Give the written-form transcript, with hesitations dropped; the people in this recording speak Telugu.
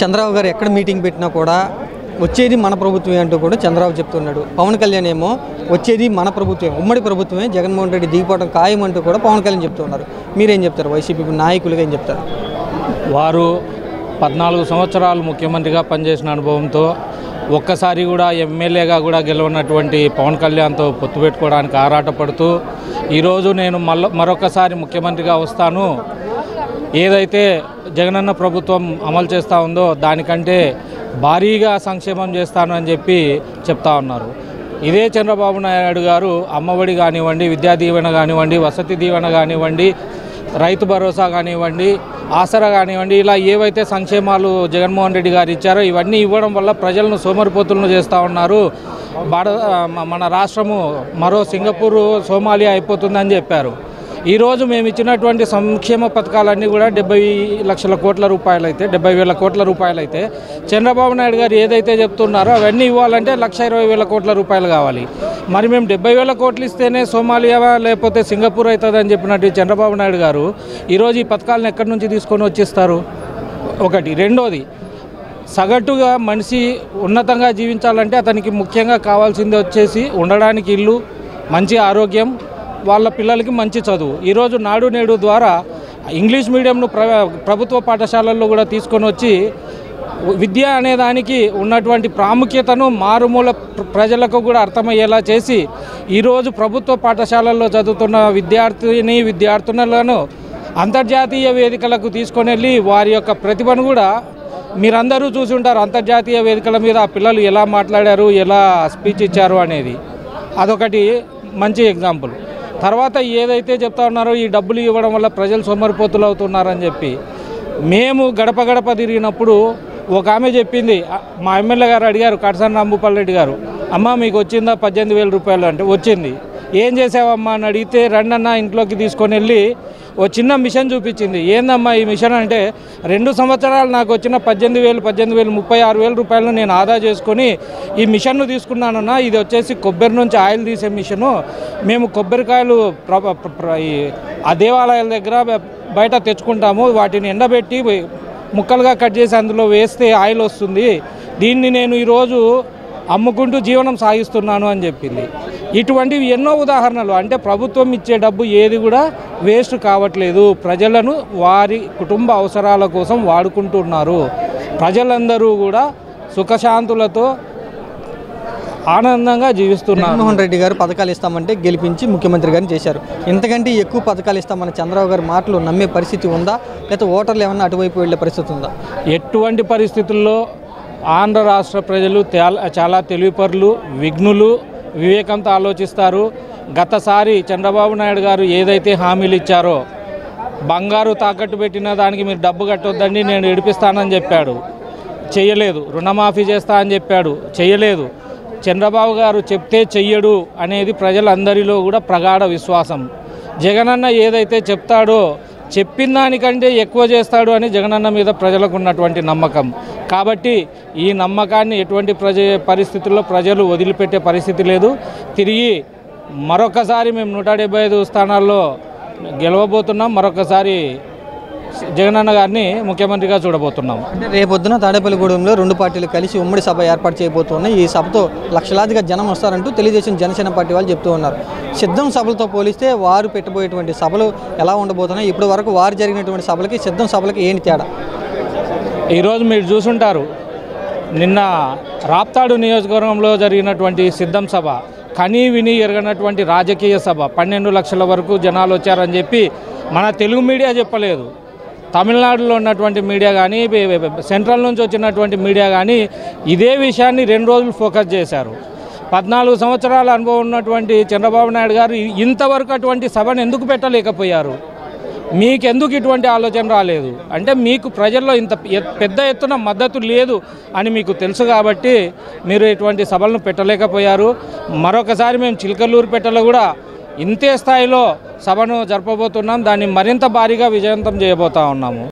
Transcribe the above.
చంద్రబాబు గారు ఎక్కడ మీటింగ్ పెట్టినా కూడా వచ్చేది మన ప్రభుత్వమే అంటూ కూడా చంద్రబాబు చెప్తున్నాడు. పవన్ కళ్యాణ్ ఏమో వచ్చేది మన ప్రభుత్వమే, ఉమ్మడి ప్రభుత్వమే, జగన్మోహన్ రెడ్డి దిగిపోవడం ఖాయం అంటూ కూడా పవన్ కళ్యాణ్ చెప్తున్నారు. మీరేం చెప్తారు? వైసీపీ నాయకులుగా ఏం చెప్తారు? వారు 14 సంవత్సరాలు ముఖ్యమంత్రిగా పనిచేసిన అనుభవంతో ఒక్కసారి కూడా ఎమ్మెల్యేగా కూడా గెలవనటువంటి పవన్ కళ్యాణ్తో పొత్తు పెట్టుకోవడానికి ఆరాటపడుతూ ఈరోజు నేను మరొకసారి ముఖ్యమంత్రిగా వస్తాను, ఏదైతే జగనన్న ప్రభుత్వం అమలు చేస్తూ ఉందో దానికంటే భారీగా సంక్షేమం చేస్తాను అని చెప్పి చెప్తా ఉన్నారు. ఇదే చంద్రబాబు నాయుడు గారు అమ్మఒడి కానివ్వండి, విద్యా దీవెన కానివ్వండి, వసతి దీవెన కానివ్వండి, రైతు భరోసా కానివ్వండి, ఆసరా కానివ్వండి, ఇలా ఏవైతే సంక్షేమాలు జగన్మోహన్ రెడ్డి గారు ఇచ్చారో ఇవన్నీ ఇవ్వడం వల్ల ప్రజలను సోమరిపోతులను చేస్తూ ఉన్నారు. మన రాష్ట్రము మరో సింగపూర్, సోమాలియా అయిపోతుందని చెప్పారు. ఈరోజు మేము ఇచ్చినటువంటి సంక్షేమ పథకాలన్నీ కూడా 70 లక్షల కోట్ల రూపాయలు అయితే, 70,000 కోట్ల రూపాయలు అయితే, చంద్రబాబు నాయుడు గారు ఏదైతే చెప్తున్నారో అవన్నీ ఇవ్వాలంటే 1,20,000 కోట్ల రూపాయలు కావాలి. మరి మేము 70,000 కోట్లు ఇస్తేనే సోమాలియా లేకపోతే సింగపూర్ అవుతుందని చెప్పినట్టు చంద్రబాబు నాయుడు గారు ఈరోజు ఈ పథకాలను ఎక్కడి నుంచి తీసుకొని వచ్చిస్తారు? ఒకటి. రెండోది, సగటుగా మనిషి ఉన్నతంగా జీవించాలంటే అతనికి ముఖ్యంగా కావాల్సింది వచ్చేసి ఉండడానికి ఇల్లు, మంచి ఆరోగ్యం, వాళ్ళ పిల్లలకి మంచి చదువు. ఈరోజు నాడు నేడు ద్వారా ఇంగ్లీష్ మీడియంను ప్రభుత్వ పాఠశాలల్లో కూడా తీసుకొని వచ్చి విద్య అనేదానికి ఉన్నటువంటి ప్రాముఖ్యతను మారుమూల ప్రజలకు కూడా అర్థమయ్యేలా చేసి ఈరోజు ప్రభుత్వ పాఠశాలల్లో చదువుతున్న విద్యార్థులను అంతర్జాతీయ వేదికలకు తీసుకొని వెళ్ళి వారి యొక్క ప్రతిభను కూడా మీరందరూ చూసి ఉంటారు. అంతర్జాతీయ వేదికల మీద ఆ పిల్లలు ఎలా మాట్లాడారు, ఎలా స్పీచ్ ఇచ్చారు అనేది అదొకటి మంచి ఎగ్జాంపుల్. తర్వాత ఏదైతే చెప్తా ఉన్నారో ఈ డబ్బులు ఇవ్వడం వల్ల ప్రజలు సోమరిపోతులు అవుతున్నారని చెప్పి మేము గడప గడప తిరిగినప్పుడు ఒక ఆమె చెప్పింది, మా ఎమ్మెల్యే గారు అడిగారు, కడసాని రాంభూపాల్ రెడ్డి గారు, అమ్మ మీకు వచ్చిందా 18,000 రూపాయలు అంటే వచ్చింది. ఏం చేసావమ్మా అని అడిగితే రండన్న ఇంట్లోకి తీసుకొని వెళ్ళి ఓ చిన్న మిషన్ చూపించింది. ఏందమ్మా ఈ మిషన్ అంటే 2 సంవత్సరాలు నాకు వచ్చిన 18,000 36,000 రూపాయలను నేను ఆదా చేసుకొని ఈ మిషన్ను తీసుకున్నానన్నా. ఇది వచ్చేసి కొబ్బరి నుంచి ఆయిల్ తీసే మిషను. మేము కొబ్బరికాయలు ఆ దేవాలయాల దగ్గర బయట తెచ్చుకుంటాము, వాటిని ఎండబెట్టి ముక్కలుగా కట్ చేసి అందులో వేస్తే ఆయిల్ వస్తుంది. దీన్ని నేను ఈరోజు అమ్ముకుంటూ జీవనం సాగిస్తున్నాను అని చెప్పింది. ఇటువంటివి ఎన్నో ఉదాహరణలు. అంటే ప్రభుత్వం ఇచ్చే డబ్బు ఏది కూడా వేస్ట్ కావట్లేదు, ప్రజలను వారి కుటుంబ అవసరాల కోసం వాడుకుంటున్నారు. ప్రజలందరూ కూడా సుఖశాంతులతో ఆనందంగా జీవిస్తున్నారు. జగన్మోహన్ రెడ్డి గారు పథకాలు ఇస్తామంటే గెలిపించి ముఖ్యమంత్రి గారిని చేశారు. ఇంతకంటే ఎక్కువ పథకాలు ఇస్తామన్న చంద్రబాబు గారి మాటలు నమ్మే పరిస్థితి ఉందా, లేకపోతే ఓటర్లు ఏమన్నా అటువైపు వెళ్ళే పరిస్థితి ఉందా? ఎటువంటి పరిస్థితుల్లో ఆంధ్ర రాష్ట్ర ప్రజలు చాలా తెలివిపరులు, విఘ్నులు, వివేకంతో ఆలోచిస్తారు. గతసారి చంద్రబాబు నాయుడు గారు ఏదైతే హామీలు ఇచ్చారో, బంగారు తాకట్టు పెట్టిన దానికి మీరు డబ్బు కట్టొద్దండి నేను ఏడిపిస్తానని చెప్పాడు, చెయ్యలేదు. రుణమాఫీ చేస్తా అని చెప్పాడు, చెయ్యలేదు. చంద్రబాబు గారు చెప్తే చెయ్యడు అనేది ప్రజలందరిలో కూడా ప్రగాఢ విశ్వాసం. జగనన్న ఏదైతే చెప్తాడో చెప్పిన దానికంటే ఎక్కువ చేస్తాడు అని జగనన్న మీద ప్రజలకు ఉన్నటువంటి నమ్మకం. కాబట్టి ఈ నమ్మకాన్ని ఎటువంటి పరిస్థితుల్లో ప్రజలు వదిలిపెట్టే పరిస్థితి లేదు. తిరిగి మరొకసారి మేము 175 స్థానాల్లో గెలవబోతున్నాం. మరొకసారి జగనన్న గారిని ముఖ్యమంత్రిగా చూడబోతున్నాం. అంటే రేపొద్దున తాడేపల్లిగూడెంలో 2 పార్టీలు కలిసి ఉమ్మడి సభ ఏర్పాటు చేయబోతున్నాయి. ఈ సభతో లక్షలాదిగా జనం వస్తారంటూ తెలుగుదేశం, జనసేన పార్టీ వాళ్ళు చెప్తూ ఉన్నారు. సిద్ధం సభలతో పోలిస్తే వారు పెట్టబోయేటువంటి సభలు ఎలా ఉండబోతున్నాయి? ఇప్పటి వరకు వారు జరిగినటువంటి సభలకి సిద్ధం సభలకి ఏంటి తేడా? ఈరోజు మీరు చూసుంటారు, నిన్న రాప్తాడు నియోజకవర్గంలో జరిగినటువంటి సిద్ధం సభ కనీ విని ఎరగనటువంటి రాజకీయ సభ. 12 లక్షల వరకు జనాలు వచ్చారని చెప్పి మన తెలుగు మీడియా చెప్పలేదు. తమిళనాడులో ఉన్నటువంటి మీడియా కానీ, సెంట్రల్ నుంచి వచ్చినటువంటి మీడియా కానీ ఇదే విషయాన్ని 2 రోజులు ఫోకస్ చేశారు. 14 సంవత్సరాల అనుభవం ఉన్నటువంటి చంద్రబాబు నాయుడు గారు ఇంతవరకు అటువంటి సభను ఎందుకు పెట్టలేకపోయారు? మీకెందుకు ఇటువంటి ఆలోచన రాలేదు? అంటే మీకు ప్రజల్లో ఇంత పెద్ద ఎత్తున మద్దతు లేదు అని మీకు తెలుసు కాబట్టి మీరు ఇటువంటి సభలను పెట్టలేకపోయారు. మరొకసారి మేము చిలకలూరుపేటలో కూడా ఇంతే స్థాయిలో సభను జరపబోతున్నాం. దాన్ని మరింత భారీగా విజయవంతం చేయబోతా ఉన్నాము.